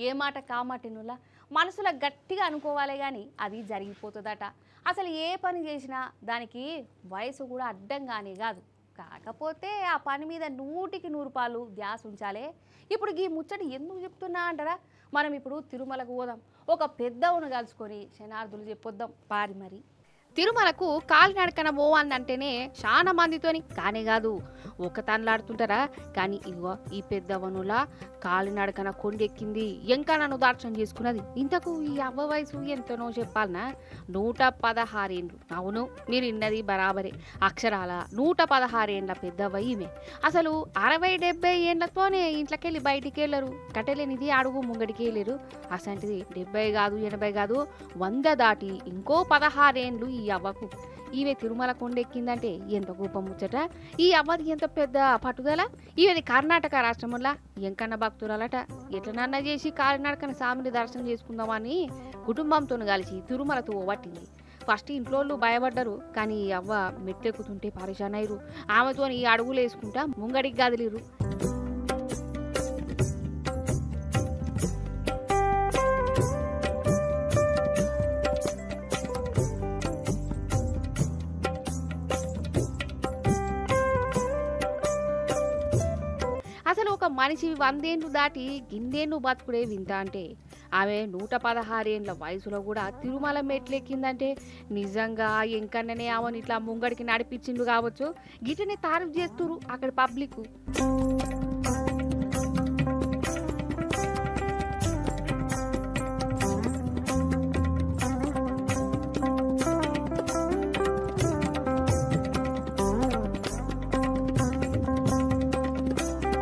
ఏ మాట కామాటినులా మనసులో గట్టిగా అనుకోవాలి కానీ అది జరిగిపోతుందట. అసలు ఏ పని చేసినా దానికి వయసు కూడా అడ్డంగానే కాదు. కాకపోతే ఆ పని మీద 100% ధ్యాస ఉంచాలి. ఇప్పుడు ఈ ముచ్చట ఎందుకు చెప్తున్నా అంటారా? మనం ఇప్పుడు తిరుమలకు పోదాం, ఒక పెద్దవును కలుసుకొని శనార్థులు చెప్పొద్దాం పారి మరి. తిరుమలకు కాలినడకన పోవాలంటేనే చాలా మందితోని కానే కాదు ఒక తనలాడుతుంటారా. కానీ ఇగో ఈ పెద్దవనులా కాలినడకన కొండెక్కింది, ఇంకా నన్ను దార్శనం చేసుకున్నది. ఇంతకు ఈ అవ్వ వయసు ఎంతనో చెప్పాలనా? 116 ఏండ్లు. అవును, మీరు ఇన్నది బరాబరే. అక్షరాల 116 ఏండ్ల పెద్దవ్వ ఈమె. అసలు 60-70 ఏండ్లతోనే ఇంట్లోకెళ్ళి బయటికి వెళ్ళరు. కట్టెలేనిది అడుగు ముంగడికి వెళ్ళరు. అసంటిది 70 కాదు 80 కాదు 100 దాటి ఇంకో 16 ఏండ్లు ఈ అవ్వకు. ఈమె తిరుమల కొండెక్కిందంటే ఎంత గొప్ప ముచ్చట. ఈ అవ్వది ఎంత పెద్ద పట్టుదల. ఈమెది కర్ణాటక రాష్ట్రంలో ఎంకన్న భక్తురాలట. ఎట్లనన్నా చేసి కాలినడకన స్వామిని దర్శనం చేసుకుందామని కుటుంబంతో కలిసి తిరుమలతో పట్టింది. ఫస్ట్ ఇంట్లో భయపడ్డరు, కానీ ఈ అవ్వ మెట్లెక్కుతుంటే పరిశాన్ అయ్యారు. ఆమెతో ఈ అడుగులు వేసుకుంటా ముంగడికి గదిలిరు. అసలు ఒక మనిషి 100 ఏండ్లు దాటి గిన్నేళ్ళు బతుకుడే వింత అంటే, ఆమె 116 ఏండ్ల వయసులో కూడా తిరుమల మెట్లెక్కిందంటే నిజంగా ఎంకన్ననే ఆమెను ఇట్లా ముంగడికి నడిపించిండు కావచ్చు. గిటనే తారీఫ్ చేస్తురు అక్కడ పబ్లిక్.